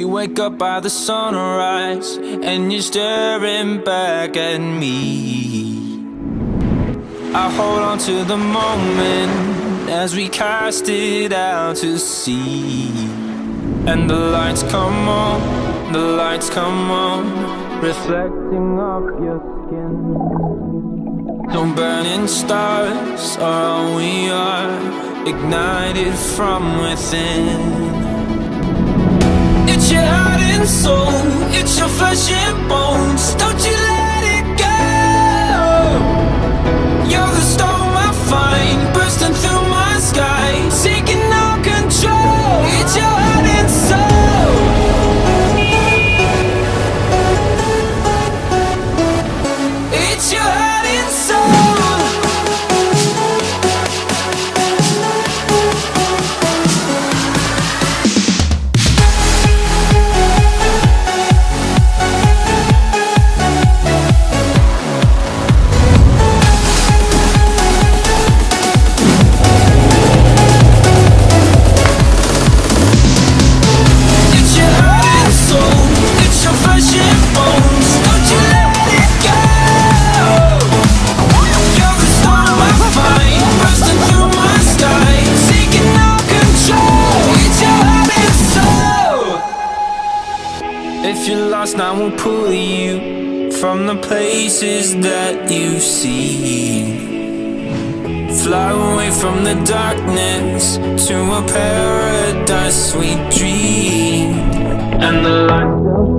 wake up by the sunrise and you're staring back at me. I hold on to the moment as we cast it out to sea. And the lights come on, the lights come on, reflecting off your skin. No burning stars are all we are, ignited from within. It's your heart and soul, it's your flesh and bones. Don't you let it go. You're the storm I find, bursting through my sky, taking all control. It's your heart and soul. It's your heart and soul. If you're lost, I will pull you from the places that you've seen. Fly away from the darkness to a paradise we dream. And the lights